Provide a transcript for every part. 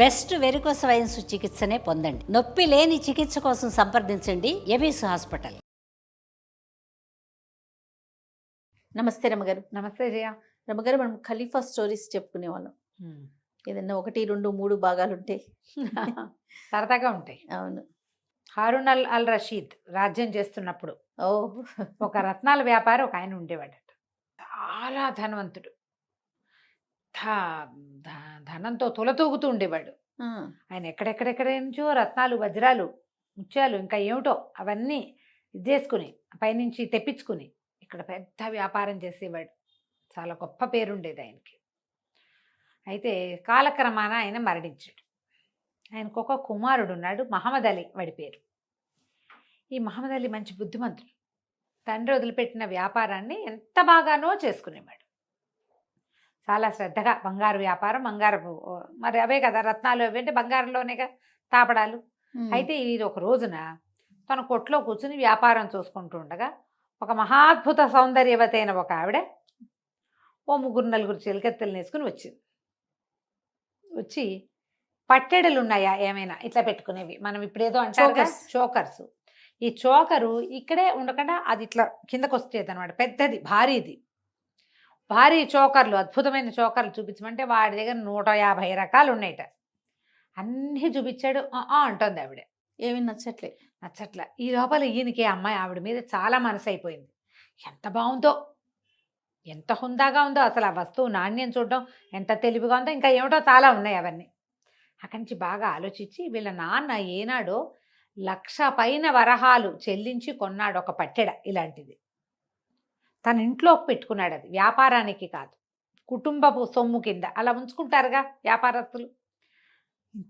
Best varicose wines చికిత్సనే పొందండి. నొప్పి లేని చికిత్స కోసం సంప్రదించండి ఎబిస్ హాస్పిటల్. నమస్తే రమ్మగారు. నమస్తే జయ. రమ్మగారు, మనం ఖలీఫా స్టోరీస్ చెప్పుకునే వాళ్ళం. ఏదన్నా 1, 2, 3 భాగాలు ఉంటే సరదాగా ఉంటాయి. అవును. హారూన్ అల్ రషీద్ రాజ్యం చేస్తున్నప్పుడు ఓ ఒక రత్నాల వ్యాపారి ఒక ఆయన ఉండేవాడట. చాలా ధనవంతుడు. ధనంతో తులతూగుతూ ఉండేవాడు. ఆయన ఎక్కడెక్కడెక్కడ నుంచో రత్నాలు, వజ్రాలు, ముత్యాలు, ఇంకా ఏమిటో అవన్నీ ఇది చేసుకుని పైనుంచి తెప్పించుకుని ఇక్కడ పెద్ద వ్యాపారం చేసేవాడు. చాలా గొప్ప పేరుండేది ఆయనకి. అయితే కాలక్రమాన ఆయన మరణించాడు. ఆయనకు ఒక కుమారుడు ఉన్నాడు, మహమ్మద్ అలీ వాడి పేరు. ఈ మహమ్మద్ అలీ మంచి బుద్ధిమంతుడు. తండ్రి వదిలిపెట్టిన వ్యాపారాన్ని ఎంత బాగానో చేసుకునేవాడు. చాలా శ్రద్ధగా బంగారు వ్యాపారం, బంగారపు మరి అవే కదా రత్నాలు, అవేంటి బంగారంలోనేగా తాపడాలు. అయితే ఇది ఒక రోజున తన కొట్లో కూర్చుని వ్యాపారం చూసుకుంటూ ఉండగా ఒక మహాద్భుత సౌందర్యవతి అయిన ఒక ఆవిడ ఓ 3-4 చిలకెత్తలు వేసుకుని వచ్చింది. వచ్చి పట్టెడలు ఉన్నాయా ఏమైనా ఇట్లా పెట్టుకునేవి, మనం ఇప్పుడేదో అంటారు చోకర్స్. ఈ చోకరు ఇక్కడే ఉండకుండా అది ఇట్లా కిందకు వచ్చేది అనమాట. పెద్దది, భారీ చోకర్లు, అద్భుతమైన చోకర్లు చూపించమంటే వాడి దగ్గర 150 రకాలు ఉన్నాయట. అన్నీ చూపించాడు. అంటుంది ఆవిడ. ఏమి నచ్చట్లా. ఈ లోపల ఈయనకి అమ్మాయి ఆవిడ మీద చాలా మనసు అయిపోయింది. ఎంత బాగుందో, ఎంత హుందాగా ఉందో, అసలు ఆ వస్తువు నాణ్యం చూడడం ఎంత తెలివిగా ఉందో, ఇంకా ఏమిటో చాలా ఉన్నాయి అవన్నీ. అక్కడి నుంచి బాగా ఆలోచించి వీళ్ళ నాన్న ఏనాడో 1,00,000 పైన వరహాలు చెల్లించి కొన్నాడు ఒక పట్టెడ ఇలాంటిది. తన ఇంట్లోకి పెట్టుకున్నాడు. అది వ్యాపారానికి కాదు, కుటుంబపు సొమ్ము కింద అలా ఉంచుకుంటారుగా వ్యాపారస్తులు.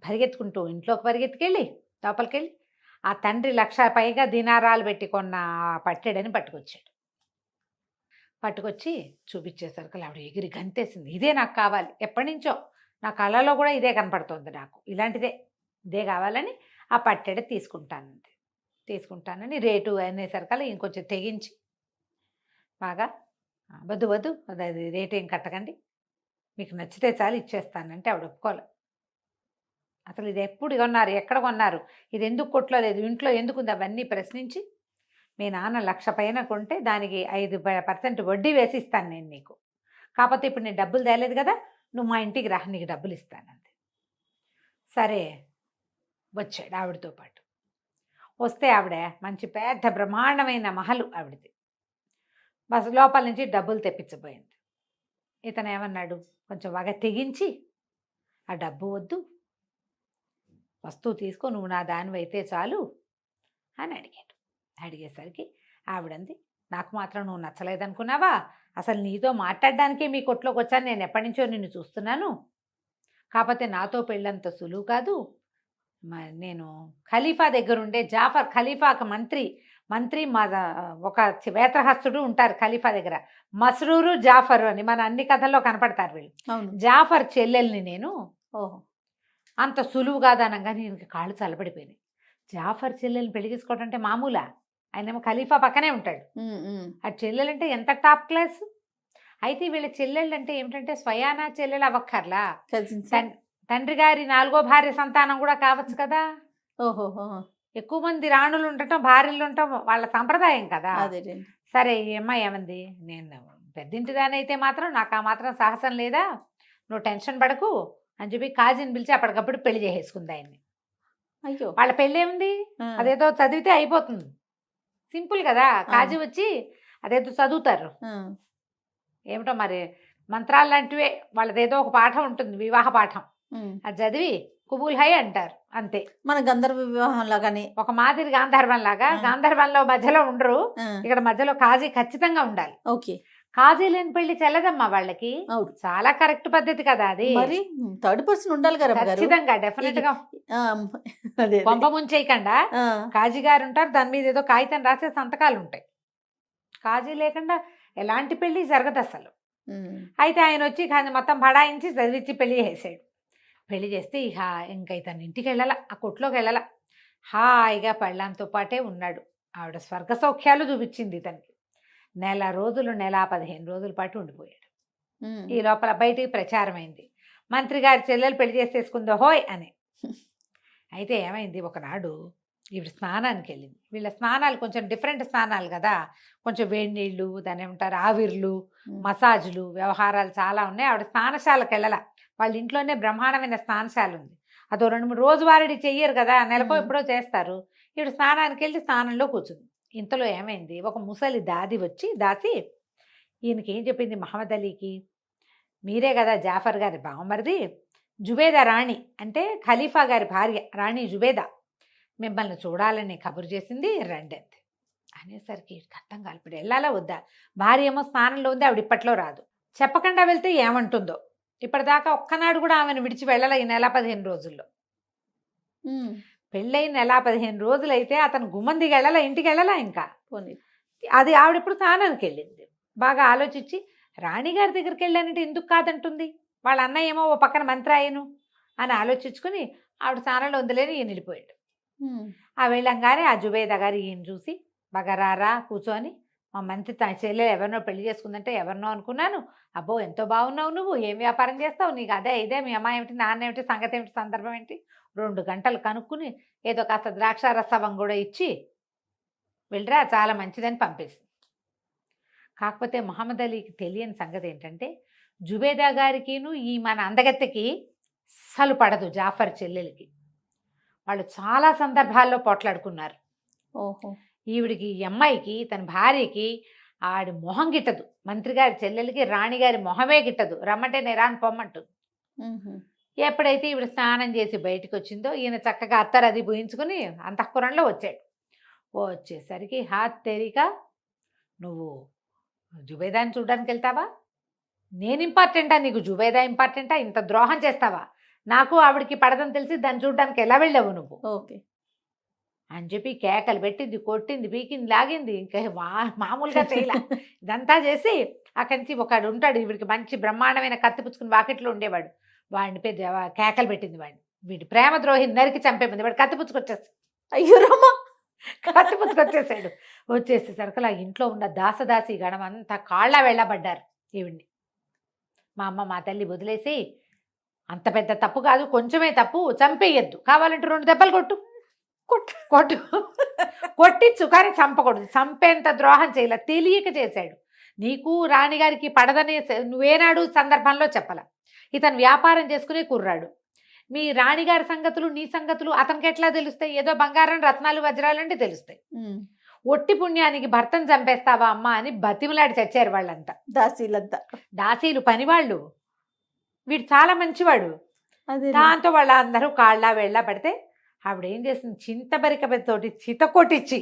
పరిగెత్తుకుంటూ ఇంట్లోకి పరిగెత్తుకెళ్ళి లోపలికెళ్ళి ఆ తండ్రి 1,00,000 పైగా దినారాలు పెట్టి కొన్న పట్టెడని పట్టుకొచ్చి చూపించేసరికి ఆవిడ ఎగిరి గంతేసింది. ఇదే నాకు కావాలి, ఎప్పటి నుంచో నా కళ్ళలో కూడా ఇదే కనపడుతుంది, నాకు ఇదే కావాలని ఆ పట్టెడ తీసుకుంటానని రేటు అనేసరికల్లా ఇంకొంచెం తెగించి బాగా వద్దు అది రేటు ఏం కట్టకండి, మీకు నచ్చితే చాలు ఇచ్చేస్తానంటే ఆవిడ ఒప్పుకోలే. అసలు ఇది ఎప్పుడు కొన్నారు, ఎక్కడ కొన్నారు, ఇది ఎందుకు కొట్లో లేదు, ఇంట్లో ఎందుకుంది, అవన్నీ ప్రశ్నించి మీ నాన్న 1,00,000 పైన కొంటే దానికి 5% వడ్డీ వేసి ఇస్తాను నేను నీకు, కాకపోతే ఇప్పుడు నేను డబ్బులు తేలేదు కదా, నువ్వు మా ఇంటికి రా, నీకు డబ్బులు ఇస్తానంది. సరే వచ్చాడు ఆవిడతో పాటు. వస్తే ఆవిడ మంచి పెద్ద బ్రహ్మాండమైన మహలు ఆవిడది. బస్ లోపల నుంచి డబ్బులు తెప్పించబోయింది. ఇతను ఏమన్నాడు, కొంచెం బాగా తెగించి ఆ డబ్బు వద్దు, వస్తువు తీసుకో, నువ్వు నా దానివైతే చాలు అని అడిగాడు. అడిగేసరికి ఆవిడంది, నాకు మాత్రం నువ్వు నచ్చలేదనుకున్నావా, అసలు నీతో మాట్లాడడానికే మీ కొట్లోకి వచ్చాను, నేను ఎప్పటి నుంచో నిన్ను చూస్తున్నాను, కాకపోతే నాతో పెళ్ళంత సులువు కాదు, నేను ఖలీఫా దగ్గరుండే జాఫర్, ఖలీఫాకు మంత్రి మా ఒక వేత్రహస్తుడు ఉంటారు ఖలీఫా దగ్గర, మస్రూరు జాఫర్ అని మన అన్ని కథల్లో కనపడతారు వీళ్ళు. జాఫర్ చెల్లెల్ని నేను. అంత సులువు కాదనగా నేను కాళ్ళు చల్లబడిపోయినాయి. జాఫర్ చెల్లెల్ని పెళ్లి చేసుకోవడం అంటే మామూలా, ఆయనేమో ఖలీఫా పక్కనే ఉంటాడు, ఆ చెల్లెలంటే ఎంత టాప్ క్లాస్. అయితే వీళ్ళ చెల్లెళ్ళు అంటే ఏమిటంటే స్వయానా చెల్లెలు అవ్వక్కర్లా, తండ్రి గారి 4వ భార్య సంతానం కూడా కావచ్చు కదా. ఎక్కువ మంది రాణులు ఉండటం, భార్యలు ఉండటం వాళ్ళ సంప్రదాయం కదా. సరే ఈ అమ్మాయి ఏమంది, నేను పెద్దింటిదానైతే మాత్రం నాకు ఆ మాత్రం సాహసం లేదా, నువ్వు టెన్షన్ పడకు అని చెప్పి కాజీని పిలిచి అప్పటికప్పుడు పెళ్లి చేసేసుకుంది ఆయన్ని. అయ్యో, వాళ్ళ పెళ్ళి ఏముంది, అదేదో చదివితే అయిపోతుంది, సింపుల్ కదా. కాజీ వచ్చి అదేదో చదువుతారు, ఏమిటో మరి మంత్రాలు లాంటివే, వాళ్ళదేదో ఒక పాఠం ఉంటుంది, వివాహ పాఠం, అది చదివి కుబూల్ హై అంటారు అంతే. మన గంధర్వ వివాహం లాగానే, ఒక మాదిరి గాంధర్వం లాగా. గాంధర్వంలో మధ్యలో ఉండరు, ఇక్కడ మధ్యలో కాజీ ఖచ్చితంగా ఉండాలి. ఓకే, కాజీ లేని పెళ్లి చెల్లదమ్మా వాళ్ళకి. చాలా కరెక్ట్ పద్ధతి కదా అది. మరి థర్డ్ పర్సన్ ఉండాలి కదా ఖచ్చితంగా, డెఫినెట్ గా. కొంప ముంచేయకుండా కాజీ గారు ఉంటారు, దాని మీద ఏదో కాగితం రాసే సంతకాలు ఉంటాయి. కాజీ లేకుండా ఎలాంటి పెళ్లి జరగదు అసలు. అయితే ఆయన వచ్చి మొత్తం బడాయించి చదివించి పెళ్లి చేసాడు. పెళ్లి చేస్తే ఇంకా ఇతను ఇంటికి వెళ్ళాల, ఆ కొట్లోకి వెళ్ళాల, హాయిగా పెళ్ళాంతో పాటే ఉన్నాడు. ఆవిడ స్వర్గ సౌఖ్యాలు చూపించింది ఇతనికి. 1 నెల రోజులు, 15 రోజుల పాటు ఉండిపోయాడు. ఈ లోపల బయటికి ప్రచారమైంది, మంత్రి గారి చెల్లెలు పెళ్లి చేసేసుకుందో హోయ్ అని. అయితే ఏమైంది, ఒకనాడు ఈవిడ స్నానానికి వెళ్ళింది. వీళ్ళ స్నానాలు కొంచెం డిఫరెంట్ స్నానాలు కదా, కొంచెం వేడి నీళ్ళు, దాని ఏమంటారు ఆవిర్లు, మసాజులు, వ్యవహారాలు చాలా ఉన్నాయి. ఆవిడ స్నానశాలకు వెళ్ళాల. వాళ్ళ ఇంట్లోనే బ్రహ్మాండమైన స్నానశాల ఉంది. అదో 2-3 రోజువారీ చెయ్యరు కదా, నెలకో ఎప్పుడో చేస్తారు. ఈవిడ స్నానానికి వెళ్ళి స్నానంలో కూర్చుంది. ఇంతలో ఏమైంది, ఒక ముసలి దాసి ఈయనకి ఏం చెప్పింది, మహమ్మద్ అలీకి, మీరే కదా జాఫర్ గారి బావమరిది, జుబేదా రాణి అంటే ఖలీఫా గారి భార్య రాణి జుబేదా మిమ్మల్ని చూడాలని కబురు చేసింది, రండి అంతే అనేసరికి అర్థం కాదు. ఇప్పుడు వెళ్ళాలా వద్దా? భార్య ఏమో స్నానంలో ఉంది, ఆవిడ ఇప్పట్లో రాదు. చెప్పకుండా వెళ్తే ఏమంటుందో. ఇప్పటిదాకా ఒక్కనాడు కూడా ఆమెను విడిచి వెళ్ళాల ఈ నెల 15 రోజుల్లో. పెళ్ళైన నెల 15 రోజులైతే అతను గుమ్మం దిగి వెళ్ళాలా, ఇంటికి వెళ్ళాలా ఇంకా. అది ఆవిడ ఇప్పుడు స్నానానికి వెళ్ళింది. బాగా ఆలోచించి రాణిగారి దగ్గరికి వెళ్ళానంటే ఎందుకు కాదంటుంది, వాళ్ళ అన్నయ్య ఏమో ఓ పక్కన మంత్రి అయ్యను అని ఆలోచించుకుని ఆవిడ స్నానంలో ఉందిలేని ఈయన వెళ్ళిపోయాడు. ఆ వెళ్ళంగానే ఆ జుబేదా గారు ఈయన చూసి, బాగా రారా కూర్చొని, మా మంత్రి తన చెల్లెలు ఎవరినో పెళ్లి చేసుకుందంటే ఎవరినో అనుకున్నాను, అబ్బో ఎంతో బాగున్నావు, నువ్వు ఏం వ్యాపారం చేస్తావు, నీకు అదే ఇదే, మీ అమ్మాయి ఏమిటి, నాన్న ఏమిటి, సంగతి ఏమిటి, సందర్భం ఏంటి, 2 గంటలు కనుక్కుని ఏదో కాస్త ద్రాక్ష రసవం కూడా ఇచ్చి వెళ్ళరా చాలా మంచిదని పంపేసింది. కాకపోతే మహమ్మద్ అలీకి తెలియని సంగతి ఏంటంటే, జుబేదా గారికిను ఈ మన అందగత్తెకి అస్సలు పడదు జాఫర్ చెల్లెలకి. వాళ్ళు చాలా సందర్భాల్లో పోట్లాడుకున్నారు. ఈవిడికి ఈ అమ్మాయికి తన భార్యకి ఆడి మొహం గిట్టదు, మంత్రి గారి చెల్లెలకి రాణిగారి మొహమే గిట్టదు, రమ్మంటే నేరాని పొమ్మంటుంది. ఎప్పుడైతే ఈవిడ స్నానం చేసి బయటకు వచ్చిందో ఈయన చక్కగా అత్తరు అది పూయించుకుని అంతఃపురంలో వచ్చాడు. వచ్చేసరికి హాత్ తెరిక, నువ్వు జుబేదాని చూడడానికి వెళ్తావా, నేను ఇంపార్టెంటా నీకు, జుబేదా ఇంపార్టెంటా, ఇంత ద్రోహం చేస్తావా, నాకు ఆవిడికి పడదని తెలిసి దాన్ని చూడడానికి ఎలా వెళ్ళావు నువ్వు అని చెప్పి కేకలు పెట్టింది, కొట్టింది, పీకింది, లాగింది. ఇంకా మామూలుగా చేయలే. ఇదంతా చేసి అక్కడి నుంచి ఒకడు ఉంటాడు, వీడికి మంచి బ్రహ్మాండమైన కత్తి పుచ్చుకుని వాకిట్లో ఉండేవాడు, వాడిని పెద్ద కేకలు పెట్టింది. వీడి ప్రేమ ద్రోహిని నరికి చంపేమంది. వాడు కత్తి పుచ్చుకొచ్చేస్తాడు. అయ్యో రామ, కత్తి పుచ్చుకొచ్చేసాడు. వచ్చేసేసరికి ఆ ఇంట్లో ఉన్న దాసదాసి గణం అంతా కాళ్ళ వెళ్ళబడ్డారు ఈవిడ్ని. మా అమ్మ మా తల్లి వదిలేసి, అంత పెద్ద తప్పు కాదు, కొంచెమే తప్పు, చంపేయద్దు, కావాలంటే 2 దెబ్బలు కొట్టు కొట్టించు, కానీ చంపకూడదు. చంపేంత ద్రోహం చేయలే, తెలియక చేశాడు. నీకు రాణిగారికి పడదని నువ్వేనాడు సందర్భంలో చెప్పాల. ఇతను వ్యాపారం చేసుకునే కుర్రాడు, మీ రాణిగారి సంగతులు నీ సంగతులు అతనికి ఎట్లా తెలుస్తాయి? ఏదో బంగారం రత్నాలు వజ్రాలు అంటే తెలుస్తాయి. ఒట్టి పుణ్యానికి భర్తను చంపేస్తావా అమ్మా అని బతిమలాడి చచ్చారు వాళ్ళంతా, దాసీలు పనివాళ్ళు. వీడు చాలా మంచివాడు. దాంతో వాళ్ళందరూ కాళ్ళ వెళ్ళ పడితే ఆవిడ ఏం చేసింది, చింతబరికతోటి చిత కొట్టించి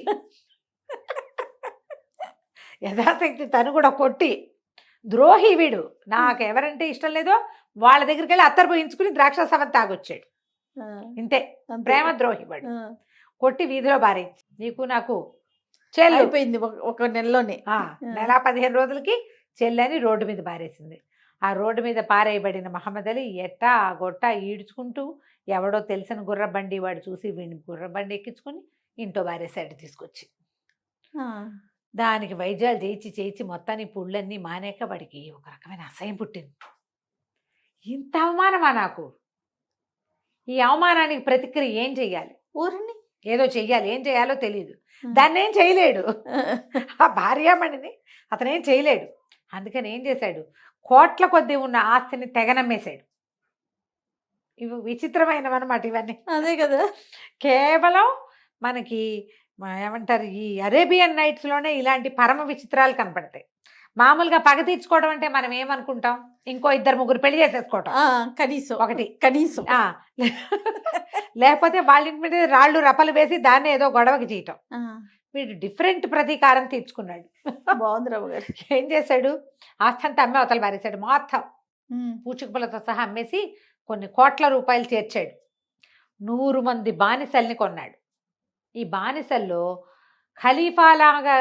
యథాశక్తి తను కూడా కొట్టి, ద్రోహి వీడు, నాకు ఎవరంటే ఇష్టం లేదో వాళ్ళ దగ్గరికి వెళ్ళి అత్తరు పోయించుకుని ద్రాక్షారసం తాగొచ్చాడు. ఇంతే, ప్రేమ ద్రోహి వాడు. కొట్టి వీధిలో బారేయించి, నీకు నాకు చెల్లి అయిపోయింది ఒక నెలలోనే. నెల 15 రోజులకి చెల్లని రోడ్డు మీద బారేసింది. ఆ రోడ్డు మీద పారేయబడిన మహమ్మద్ అలీ ఎట్టా గొట్ట ఈడ్చుకుంటూ ఎవడో తెలిసిన గుర్రబండి వాడు చూసి వీడిని గుర్రబండి ఎక్కించుకుని ఇంట్లో బారేసాడు తీసుకొచ్చి. దానికి వైద్యాలు చేయించి మొత్తాన్ని పుళ్ళన్నీ మానేక వాడికి ఒక రకమైన అసహ్యం పుట్టింది. ఇంత అవమానమా నాకు? ఈ అవమానానికి ప్రతిక్రియ ఏం చెయ్యాలి? ఊరిని ఏదో చెయ్యాలి, ఏం చేయాలో తెలియదు. దాన్ని ఏం చేయలేడు, ఆ భార్యామణిని అతనేం చేయలేడు. అందుకని ఏం చేశాడు, కోట్ల కొద్దీ ఉన్న ఆస్తిని తెగనమ్మేశాడు. ఇవి విచిత్రమైనవన్నమాట ఇవన్నీ. అదే కదా, కేవలం మనకి ఏమంటారు, ఈ అరేబియన్ నైట్స్లోనే ఇలాంటి పరమ విచిత్రాలు కనపడతాయి. మామూలుగా పగ తీర్చుకోవడం అంటే మనం ఏమనుకుంటాం, ఇంకో 2-3 పెళ్లి చేసేసుకోవటం కనీసం లేకపోతే వాళ్ళ ఇంటి మీద రాళ్ళు రప్పలు వేసి దాన్ని ఏదో గొడవకి చేయటం. వీడు డిఫరెంట్ ప్రతీకారం తీర్చుకున్నాడు. బాగుంది రావు గారు. ఏం చేశాడు, ఆస్తంతా అమ్మే అవతల పారేశాడు. మొత్తం పూచికపులతో సహా అమ్మేసి కొన్ని కోట్ల రూపాయలు చేర్చాడు. 100 మంది బానిసల్ని కొన్నాడు. ఈ బానిసల్లో ఖలీఫా లాగా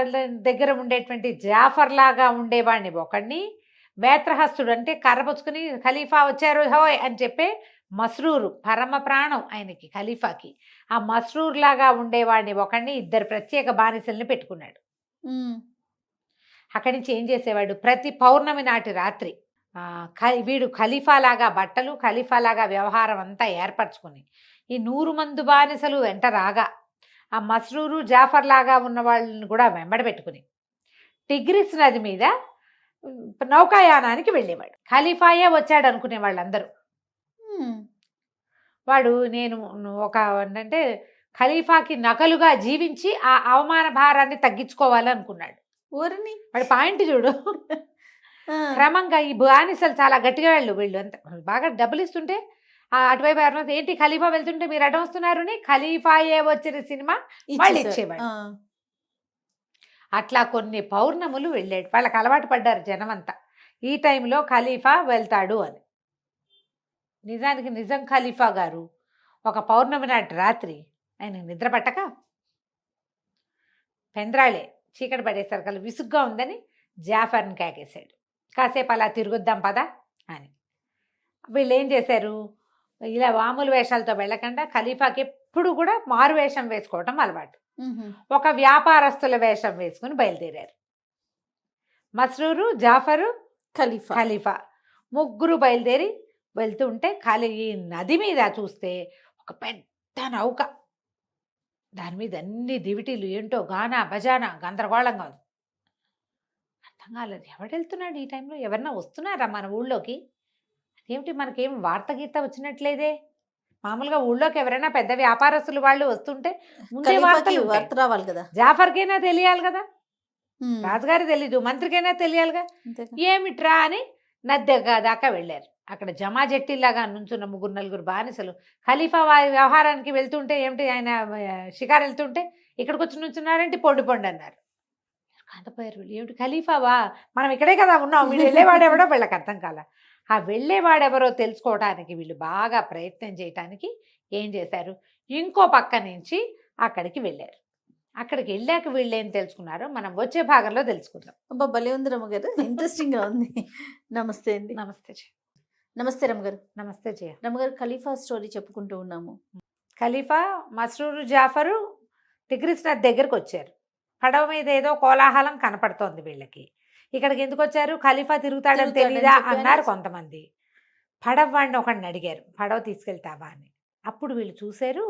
దగ్గర ఉండేటువంటి జాఫర్ లాగా ఉండేవాడిని ఒకడిని, మేత్రహస్తుడు అంటే కర్రపుచ్చుకుని ఖలీఫా వచ్చారు హోయ్ అని చెప్పే మస్రూరు, పరమ ప్రాణం ఆయనకి ఖలీఫాకి. ఆ మస్రూర్ లాగా ఉండేవాడిని ఒకడిని, 2 ప్రత్యేక బానిసల్ని పెట్టుకున్నాడు. అక్కడి నుంచి ఏం చేసేవాడు, ప్రతి పౌర్ణమి నాటి రాత్రి వీడు ఖలీఫాలాగా బట్టలు ఖలీఫాలాగా వ్యవహారం అంతా ఏర్పరచుకుని ఈ 100 మంది బానిసలు వెంట రాగా ఆ మస్రూరు జాఫర్ లాగా ఉన్న వాళ్ళని కూడా వెంబడ పెట్టుకుని టిగ్రిస్ నది మీద నౌకాయానానికి వెళ్ళేవాడు. ఖలీఫాయే వచ్చాడు అనుకునే వాళ్ళందరూ. వాడు నేను ఒక అంటే ఖలీఫాకి నకలుగా జీవించి ఆ అవమాన భారాన్ని తగ్గించుకోవాలనుకున్నాడు. ఊరిని వాడి పాయింట్ చూడు. క్రమంగా ఈ బానిసలు చాలా గట్టిగా వీళ్ళు అంత బాగా డబ్బులు ఇస్తుంటే అటువైపు ఎవరైనా ఏంటి ఖలీఫా వెళ్తుంటే మీరు అడ్డం వస్తున్నారు అని ఖలీఫాయే వచ్చిన సినిమా వాళ్ళు ఇచ్చేవాడు. అట్లా కొన్ని పౌర్ణములు వెళ్ళాడు. వాళ్ళకి అలవాటు పడ్డారు జనమంతా ఈ టైంలో ఖలీఫా వెళ్తాడు అని. నిజానికి నిజం ఖలీఫా గారు ఒక పౌర్ణమి నాటి రాత్రి ఆయన నిద్ర పట్టక పెంద్రాళే చీకటి పడేసరికి విసుగ్గా ఉందని జాఫర్ని కేకేశాడు. కాసేపు అలా తిరుగుద్దాం పదా అని. వీళ్ళు ఏం చేశారు, ఇలా మామూలు వేషాలతో వెళ్ళకుండా ఖలీఫాకి ఎప్పుడు కూడా మారు వేషం వేసుకోవటం అలవాటు. ఒక వ్యాపారస్తుల వేషం వేసుకుని బయలుదేరారు. మస్రూరు జాఫరు ఖలీఫా ముగ్గురు బయలుదేరి వెళ్తూ ఉంటే ఈ నది మీద చూస్తే ఒక పెద్ద నౌక, దాని మీద అన్ని దివిటీలు ఏంటో గానా బజానా గందరగోళంగా ఉంది. అర్థం కాలేదు, ఎవడు వెళ్తున్నాడు ఈ టైంలో, ఎవరన్నా వస్తున్నారా మన ఊళ్ళోకి, అదేమిటి మనకేం వార్త గీత వచ్చినట్లేదే. మామూలుగా ఊళ్ళోకి ఎవరైనా పెద్ద వ్యాపారస్తులు వాళ్ళు వస్తుంటే ముందే వార్త రావాలి కదా, జాఫర్కైనా తెలియాలి కదా, రాజుగారు తెలీదు, మంత్రికైనా తెలియాలిగా. ఏమిట్రా అని నది దాకా వెళ్ళారు. అక్కడ జమాజట్టిలాగా నుంచున్న 3-4 బానిసలు ఖలీఫా వ్యవహారానికి వెళ్తుంటే ఏమిటి ఆయన షికారు వెళ్తుంటే ఇక్కడికి వచ్చి నుంచున్నారంటే పొండి అన్నారు. కాంతపోయారు. ఏమిటి ఖలీఫావా, మనం ఇక్కడే కదా ఉన్నాం, వీళ్ళు వెళ్ళేవాడెవడో వీళ్ళకి అర్థం కాల. ఆ వెళ్ళేవాడెవరో తెలుసుకోవడానికి వీళ్ళు బాగా ప్రయత్నం చేయటానికి ఏం చేశారు, ఇంకో పక్క నుంచి అక్కడికి వెళ్ళారు. అక్కడికి వెళ్ళాక వీళ్ళు ఏం తెలుసుకున్నారో మనం వచ్చే భాగంలో తెలుసుకుందాం. అబ్బా భలే ఉంది రమ్మగారు, ఇంట్రెస్టింగ్ గా ఉంది. నమస్తే అండి. నమస్తే జయ. నమస్తే రమ్మగారు. నమస్తే జయ. రమ్మగారు, ఖలీఫా స్టోరీ చెప్పుకుంటూ ఉన్నాము. ఖలీఫా మస్రూరు జాఫరు టిగ్రిస్ నది దగ్గరకు వచ్చారు. పడవ మీద ఏదో కోలాహలం కనపడుతోంది వీళ్ళకి. ఇక్కడికి ఎందుకు వచ్చారు, ఖలీఫా తిరుగుతాడని తెలీదా అన్నారు కొంతమంది. పడవ వాడిని ఒకడిని అడిగారు, పడవ తీసుకెళ్తావా అని. అప్పుడు వీళ్ళు చూశారు,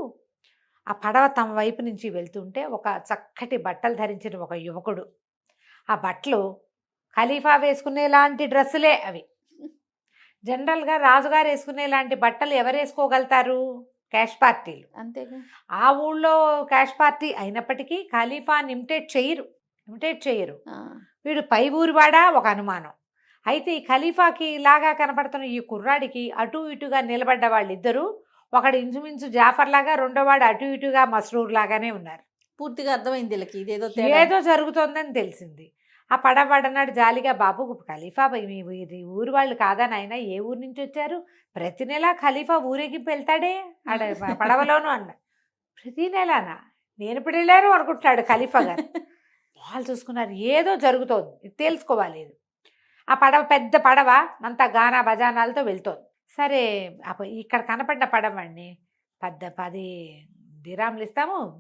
ఆ పడవ తమ వైపు నుంచి వెళ్తుంటే ఒక చక్కటి బట్టలు ధరించిన ఒక యువకుడు. ఆ బట్టలు ఖలీఫా వేసుకునేలాంటి డ్రెస్సులే అవి. జనరల్గా రాజుగారు వేసుకునేలాంటి బట్టలు ఎవరు వేసుకోగలుగుతారు, క్యాష్ పార్టీలు. అంతేగా, ఆ ఊళ్ళో క్యాష్ పార్టీ అయినప్పటికీ ఖలీఫాని ఇమిటేట్ చేయరు. వీడు పై ఊరివాడా ఒక అనుమానం. అయితే ఈ ఖలీఫాకి ఇలాగా కనపడుతున్న ఈ కుర్రాడికి అటు ఇటుగా నిలబడ్డ వాళ్ళిద్దరూ, ఒకడు ఇంచుమించు జాఫర్ లాగా, రెండోవాడు అటు ఇటుగా మస్రూర్ లాగానే ఉన్నారు. పూర్తిగా అర్థమైంది వీళ్ళకి ఇదేదో ఏదో జరుగుతోందని తెలిసింది. ఆ పడవాడన్నాడు జాలిగా, బాబు ఖలీఫా మీ ఊరు వాళ్ళు కాదా నాయన, ఏ ఊరు నుంచి వచ్చారు, ప్రతి నెల ఖలీఫా ఊరేగింపు వెళ్తాడే ఆడ పడవలోను అన్న. ప్రతి నెలనా, నేను ఇప్పుడు వెళ్ళారు అనుకుంటున్నాడు ఖలీఫా గారు. వాళ్ళు చూసుకున్నారు, ఏదో జరుగుతోంది, తెలుసుకోవాలి. ఆ పడవ పెద్ద పడవ అంతా గానా బజానాలతో వెళ్తోంది. సరే ఇక్కడ కనపడ్డ పడవండి 10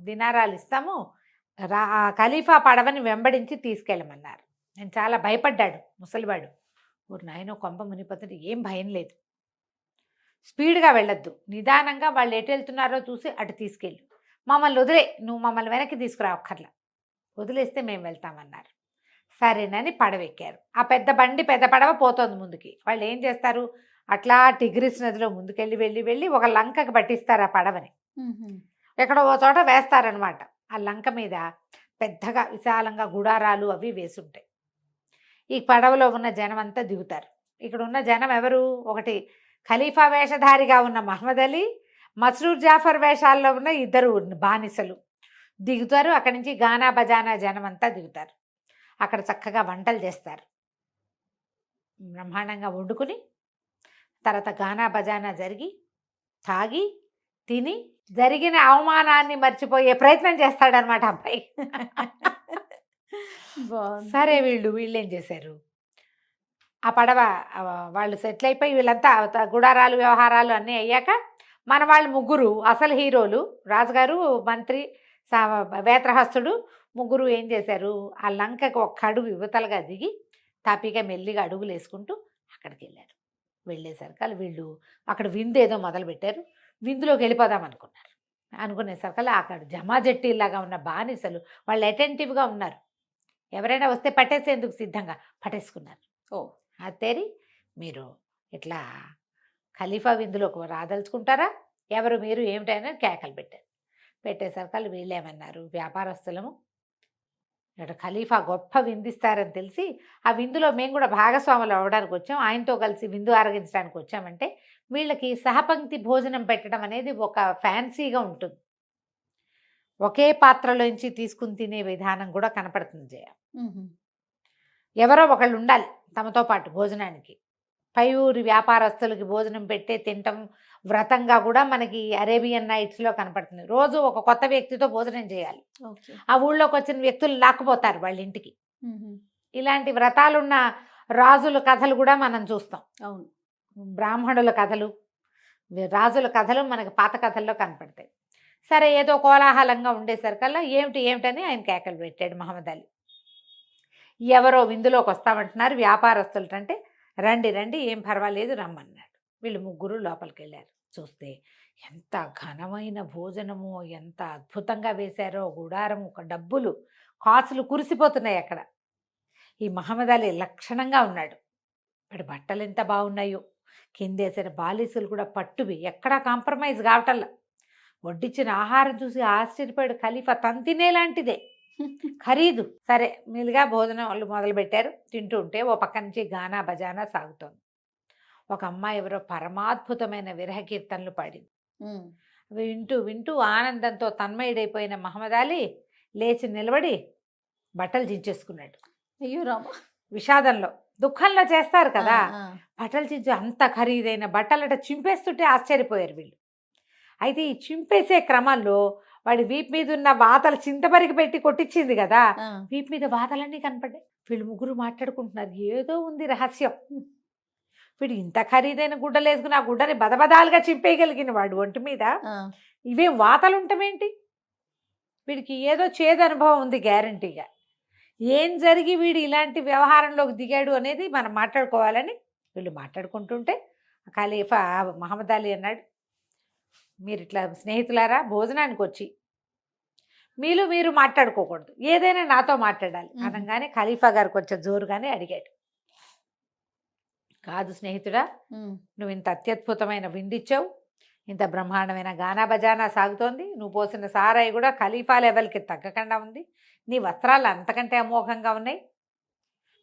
దినారాలు ఇస్తాము, ఖలీఫా పడవని వెంబడించి తీసుకెళ్ళమన్నారు. నేను చాలా భయపడ్డాడు ముసలివాడు. ఊరు నాయనో కొంప మునిపోతుంటే ఏం భయం లేదు, స్పీడ్గా వెళ్ళొద్దు, నిదానంగా వాళ్ళు ఎటు వెళ్తున్నారో చూసి అటు తీసుకెళ్ళు, మమ్మల్ని వదిలే, నువ్వు మమ్మల్ని వెనక్కి తీసుకురా ఒక్కర్లా, వదిలేస్తే మేము వెళ్తామన్నారు. సరేనని పడవెక్కారు. ఆ పెద్ద పడవ పోతోంది ముందుకి. వాళ్ళు ఏం చేస్తారు, అట్లా టిగ్రిస్ నదిలో ముందుకెళ్ళి వెళ్ళి ఒక లంకకి పట్టిస్తారు ఆ పడవని. ఎక్కడో ఓ చోట వేస్తారనమాట. ఆ లంక మీద పెద్దగా విశాలంగా గుడారాలు అవి వేసుంటాయి. ఈ పడవలో ఉన్న జనం అంతా దిగుతారు. ఇక్కడ ఉన్న జనం ఎవరు, ఒకటి ఖలీఫా వేషధారిగా ఉన్న మహమ్మద్ అలీ, మస్రూర్ జాఫర్ వేషాల్లో ఉన్న 2 బానిసలు దిగుతారు. అక్కడి నుంచి గానా బజానా జనం అంతా దిగుతారు. అక్కడ చక్కగా వంటలు చేస్తారు, బ్రహ్మాండంగా వండుకుని తర్వాత గానా బజానా జరిగి తాగి తిని జరిగిన అవమానాన్ని మర్చిపోయే ప్రయత్నం చేస్తాడనమాట అబ్బాయి. సరే వీళ్ళు ఏం చేశారు, ఆ పడవ వాళ్ళు సెటిల్ అయిపోయి వీళ్ళంతా గుడారాలు వ్యవహారాలు అన్నీ అయ్యాక మన వాళ్ళు ముగ్గురు అసలు హీరోలు, రాజుగారు, మంత్రి, వేత్రహస్తుడు ముగ్గురు ఏం చేశారు, ఆ లంకకు ఒక్క అడుగు యువతలుగా దిగి తాపీగా మెల్లిగా అడుగులు వేసుకుంటూ అక్కడికి వెళ్ళారు. వెళ్ళేసరికల్లా వీళ్ళు అక్కడ విందు ఏదో మొదలుపెట్టారు. విందులోకి వెళ్ళిపోదాం అనుకునేసరికల్లా అక్కడ జమాజట్టీలాగా ఉన్న బానిసలు వాళ్ళు అటెంటివ్గా ఉన్నారు. ఎవరైనా వస్తే పట్టేసేందుకు సిద్ధంగా పట్టేసుకున్నారు. ఓ అత్తేరి మీరు ఇట్లా ఖలీఫా విందులోకి రాదలుచుకుంటారా, ఎవరు మీరు ఏమిటైనా కేకలు పెట్టేసరికల్లా వీళ్ళేమన్నారు, వ్యాపారస్తులము ఇక్కడ ఖలీఫా గొప్ప విందిస్తారని తెలిసి ఆ విందులో మేము కూడా భాగస్వాములు అవ్వడానికి వచ్చాం, ఆయనతో కలిసి విందు ఆరగించడానికి వచ్చామంటే వీళ్ళకి సహపంక్తి భోజనం పెట్టడం అనేది ఒక ఫ్యాన్సీగా ఉంటుంది. ఒకే పాత్రలోంచి తీసుకుని తినే విధానం కూడా కనపడుతుంది జయ. ఎవరో ఒకళ్ళు ఉండాలి తమతో పాటు భోజనానికి. పై ఊరి వ్యాపారస్తులకి భోజనం పెట్టే తినటం వ్రతంగా కూడా మనకి అరేబియన్ నైట్స్లో కనపడుతుంది. రోజు ఒక కొత్త వ్యక్తితో భోజనం చేయాలి. ఓకే ఆ ఊళ్ళోకి వచ్చిన వ్యక్తులు లాక్కుపోతారు వాళ్ళ ఇంటికి. ఇలాంటి వ్రతాలున్న రాజుల కథలు కూడా మనం చూస్తాం. అవును బ్రాహ్మణుల కథలు, రాజుల కథలు మనకి పాత కథల్లో కనపడతాయి. సరే ఏదో కోలాహలంగా ఉండేసరికల్లా ఏమిటని ఆయన కేకలు పెట్టాడు మహమ్మద్ అలీ. ఎవరో విందులోకి వస్తామంటున్నారు వ్యాపారస్తులు అంటే, రండి రండి ఏం పర్వాలేదు రమ్మన్నాడు. వీళ్ళు ముగ్గురు లోపలికి వెళ్ళారు. చూస్తే ఎంత ఘనమైన భోజనమో, ఎంత అద్భుతంగా వేశారో, గుడారం, ఒక డబ్బులు కాసులు కురిసిపోతున్నాయి అక్కడ. ఈ మహమ్మద్ అలీ లక్షణంగా ఉన్నాడు. వాడి బట్టలు ఎంత బాగున్నాయో, కిందేసిన బాలీసులు కూడా పట్టువి, ఎక్కడా కాంప్రమైజ్ కావటల్లా. వడ్డించిన ఆహారం చూసి ఆశ్చర్యపోయాడు ఖలీఫా. తంతినేలాంటిదే ఖరీదు. సరే మెల్లిగా భోజనం వాళ్ళు మొదలుపెట్టారు. తింటూ ఉంటే ఓ పక్క నుంచి గానా బజానా సాగుతోంది. ఒక అమ్మాయి ఎవరో పరమాద్భుతమైన విరహ కీర్తనలు పాడింది. వింటూ వింటూ ఆనందంతో తన్మయుడైపోయిన మహమ్మద్ అలీ లేచి నిలబడి బట్టలు చించేసుకున్నాడు. అయ్యో రామ విషాదంలో, దుఃఖంలో చేస్తారు కదా, బట్టలు చించి అంత ఖరీదైన బట్టలట చింపేస్తుంటే ఆశ్చర్యపోయారు వీళ్ళు. అయితే ఈ చింపేసే క్రమంలో వాడి వీపు మీద ఉన్న వాతలు చింతపరికి పెట్టి కొట్టించింది కదా, వీపు మీద వాతలన్నీ కనపడ్డాయి. వీళ్ళు ముగ్గురు మాట్లాడుకుంటున్నారు, ఏదో ఉంది రహస్యం. వీడు ఇంత ఖరీదైన గుడ్డలు వేసుకుని ఆ గుడ్డని బదబదాలుగా చింపేయగలిగిన వాడు ఒంటి మీద, ఇవేం వాతలు ఉంటామేంటి? వీడికి ఏదో చేదు అనుభవం ఉంది గ్యారంటీగా. ఏం జరిగి వీడు ఇలాంటి వ్యవహారంలోకి దిగాడు అనేది మనం మాట్లాడుకోవాలని వీళ్ళు మాట్లాడుకుంటుంటే ఖలీఫా మహమ్మద్ అలీ అన్నాడు, మీరు ఇట్లా స్నేహితులారా భోజనానికి వచ్చి మీరు మాట్లాడుకోకూడదు, ఏదైనా నాతో మాట్లాడాలి అనగానే ఖలీఫా గారు కొంచెం జోరుగానే అడిగాడు, కాదు స్నేహితుడా, నువ్వు ఇంత అత్యద్భుతమైన విందిచ్చావు, ఇంత బ్రహ్మాండమైన గానా బజానా సాగుతోంది, నువ్వు పోసిన సారాయి కూడా ఖలీఫా లెవెల్కి తగ్గకుండా ఉంది, నీ వస్త్రాలు అంతకంటే అమోఘంగా ఉన్నాయి,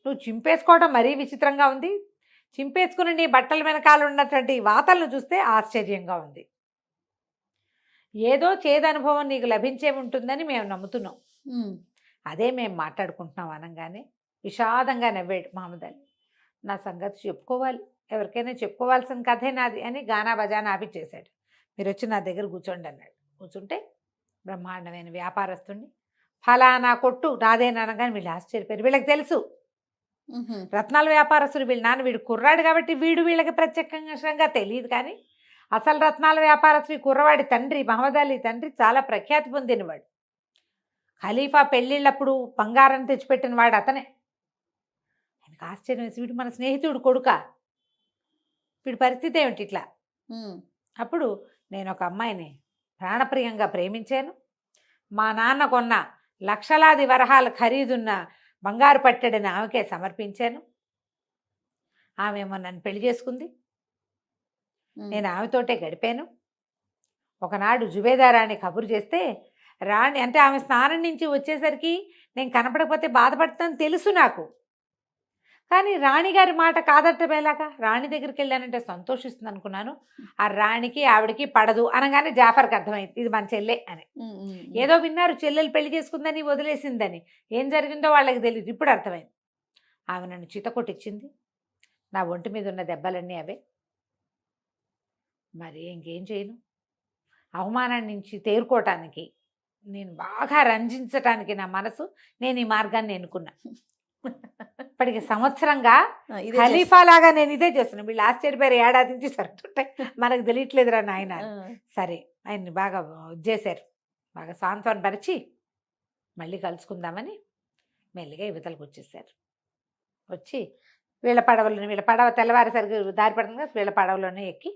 నువ్వు చింపేసుకోవడం మరీ విచిత్రంగా ఉంది, చింపేసుకుని నీ బట్టల వెనకాల ఉన్నటువంటి వాతలను చూస్తే ఆశ్చర్యంగా ఉంది, ఏదో చేదనుభవం నీకు లభించే ఉంటుందని మేము నమ్ముతున్నాం, అదే మేము మాట్లాడుకుంటున్నాం అనగానే విషాదంగా నవ్వాడు మహమ్మద్ అలీ. నా సంగతి చెప్పుకోవాలి, ఎవరికైనా చెప్పుకోవాల్సిన కథే నాది అని గానా బజానా ఆపిచ్చేశాడు. మీరు వచ్చి నా దగ్గర కూర్చోండి అన్నాడు. కూర్చుంటే బ్రహ్మాండమైన వ్యాపారస్తుడిని, ఫలానా కొట్టు నాదేననగానే వీళ్ళు ఆశ్చర్యపోయారు. వీళ్ళకి తెలుసు రత్నాల వ్యాపారస్తుడు వీళ్ళ నాన్న, వీడు కుర్రాడు కాబట్టి వీళ్ళకి ప్రత్యేకంగా తెలియదు, కానీ అసలు రత్నాల వ్యాపారస్తుడి కుర్రవాడి తండ్రి మహమ్మద్ అలీ తండ్రి చాలా ప్రఖ్యాతి పొందినవాడు. ఖలీఫా పెళ్ళిళ్ళప్పుడు బంగారం తెచ్చిపెట్టిన వాడు అతనే. ఆయనకు ఆశ్చర్యం వేసి, వీడు మన స్నేహితుడు కొడుక, వీడి పరిస్థితి ఏమిటి ఇట్లా? అప్పుడు నేను ఒక అమ్మాయిని ప్రాణప్రియంగా ప్రేమించాను, మా నాన్న కొన్న లక్షలాది వరహాల ఖరీదున్న బంగారు పట్టెడని ఆమెకే సమర్పించాను, ఆమెమో నన్ను పెళ్లి చేసుకుంది, నేను ఆమెతోటే గడిపాను. ఒకనాడు జుబేదారాణి కబురు చేస్తే రాణి అంటే ఆమె స్నానం నుంచి వచ్చేసరికి నేను కనపడకపోతే బాధపడతాను తెలుసు నాకు, కానీ రాణిగారి మాట కాదట్టమేలాగా, రాణి దగ్గరికి వెళ్ళానంటే సంతోషిస్తుంది అనుకున్నాను, ఆ రాణికి ఆవిడకి పడదు అనగానే జాఫర్కి అర్థమైంది ఇది మన చెల్లె అని. ఏదో విన్నారు చెల్లెలు పెళ్లి చేసుకుందని వదిలేసిందని, ఏం జరిగిందో వాళ్ళకి తెలియదు, ఇప్పుడు అర్థమైంది. ఆమె నన్ను చిత కొట్టించింది, నా ఒంటి మీద ఉన్న దెబ్బలన్నీ అవే, మరి ఇంకేం చేయను, అవమానం నుంచి తేరుకోవటానికి, నేను బాగా రంజించటానికి నా మనసు, నేను ఈ మార్గాన్ని ఎన్నుకున్నా. ఇప్పటికి సంవత్సరంగా ఖలీఫా లాగా నేను ఇదే చేస్తున్నాను. వీళ్ళు ఆశ్చర్యపోయారు, ఏడాది నుంచి సరుతుంటే మనకు తెలియట్లేదురా నాయన. సరే ఆయన్ని బాగా చేశారు, బాగా సాంత్వన పరిచి మళ్ళీ కలుసుకుందామని మెల్లిగా యువతలకు వచ్చేసారు. వచ్చి వీళ్ళ పడవ తెల్లవారేసరికి దారి పడుతుంది కదా, వీళ్ళ పడవలోనే ఎక్కి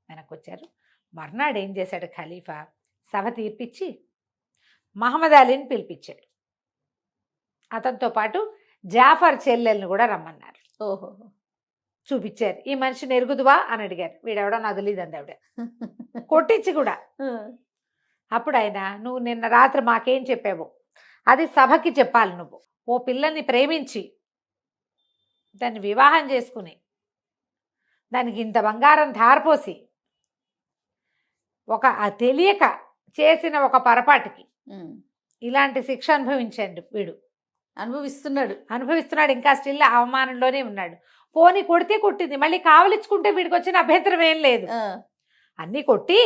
వెనక్కి వచ్చారు. మర్నాడు ఏం చేశాడు ఖలీఫా, సభ తీర్పిచ్చి మహమ్మద్ అలీని పిలిపించాడు. అతనితో పాటు జాఫర్ చెల్లెల్ని కూడా రమ్మన్నారు. ఓహో. చూపించారు. ఈ మనిషిని ఎరుగుదువా అని అడిగారు. వీడెవడో నాకు తెలియదు అంది ఆవిడ, కొట్టించి కూడా. అప్పుడు ఆయన, నువ్వు నిన్న రాత్రి మాకేం చెప్పావు అది సభకి చెప్పాలి. నువ్వు ఓ పిల్లని ప్రేమించి దాన్ని వివాహం చేసుకుని దానికి ఇంత బంగారం ధారపోసి తెలియక చేసిన ఒక పొరపాటుకి ఇలాంటి శిక్ష అనుభవించండి. వీడు అనుభవిస్తున్నాడు, ఇంకా స్టిల్ అవమానంలోనే ఉన్నాడు. పోనీ కొడితే కొట్టింది, మళ్ళీ కావలించుకుంటే వీడికి వచ్చిన అభ్యంతరం ఏం లేదు. అన్నీ కొట్టి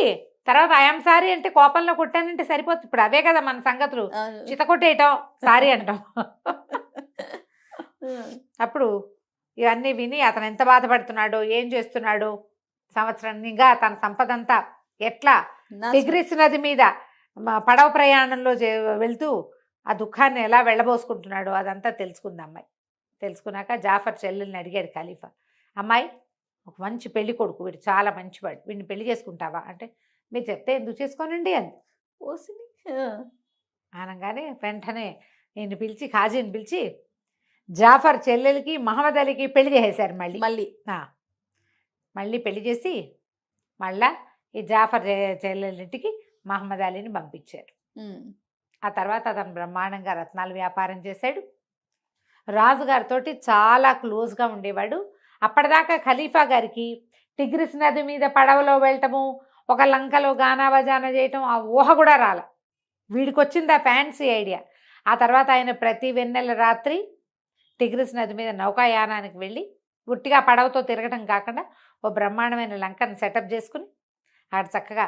తర్వాత ఐఎమ్ సారీ అంటే కోపంలో కొట్టానంటే సరిపోతుంది. ఇప్పుడు అవే కదా మన సంగతులు, చిత కొట్టేయటం, సారీ అంటాం. అప్పుడు ఇవన్నీ విని అతను ఎంత బాధపడుతున్నాడో, ఏం చేస్తున్నాడో, సంవత్సరంగా తన సంపదంతా ఎట్లా టిగ్రిస్ నది మీద పడవ ప్రయాణంలో వెళ్తూ ఆ దుఃఖాన్ని ఎలా వెళ్ళబోసుకుంటున్నాడో అదంతా తెలుసుకుంది అమ్మాయి. తెలుసుకున్నాక జాఫర్ చెల్లెల్ని అడిగాడు ఖలీఫా, అమ్మాయి ఒక మంచి పెళ్లి కొడుకు, వీడు చాలా మంచివాడు, వీడిని పెళ్లి చేసుకుంటావా అంటే, మీరు చెప్తే ఎందుకు చేసుకోనండి అంది. అనగానే వెంటనే నేను పిలిచి ఖాజీని పిలిచి జాఫర్ చెల్లెలకి మహమ్మద్ అలీకి పెళ్లి చేసేశారు. మళ్ళీ పెళ్లి చేసి మళ్ళా ఈ జాఫర్ చెల్లెలింటికి మహమ్మద్ అలీని పంపించారు. ఆ తర్వాత అతను బ్రహ్మాండంగా రత్నాల వ్యాపారం చేశాడు. రాజుగారితో చాలా క్లోజ్గా ఉండేవాడు. అప్పటిదాకా ఖలీఫా గారికి టిగ్రిస్ నది మీద పడవలో వెళ్ళటము, ఒక లంకలో గానా బజానా చేయటం ఆ ఊహ కూడా రాల. వీడికి వచ్చింది ఆ ఫ్యాన్సీ ఐడియా. ఆ తర్వాత ఆయన ప్రతి వెన్నెల రాత్రి టిగ్రిస్ నది మీద నౌకాయానానికి వెళ్ళి ఉట్టిగా పడవతో తిరగటం కాకుండా ఓ బ్రహ్మాండమైన లంకను సెటప్ చేసుకుని అక్కడ చక్కగా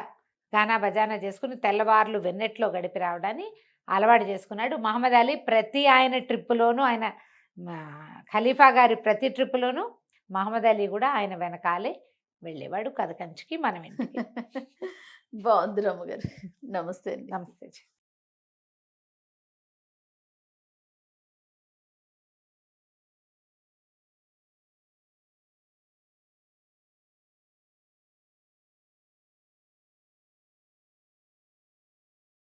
గానా బజానా చేసుకుని తెల్లవార్లు వెన్నెట్లో గడిపి రావడాన్ని అలవాటు చేసుకున్నాడు. మహమ్మద్ అలీ ప్రతి ఆయన ట్రిప్పులోనూ, ఆయన ఖలీఫా గారి ప్రతి ట్రిప్పులోనూ మహమ్మద్ అలీ కూడా ఆయన వెనకాలే వెళ్ళేవాడు. కథ కంచికి మనం ఇంటికి. బాగుంది రమ్మగారు. నమస్తే. నమస్తే.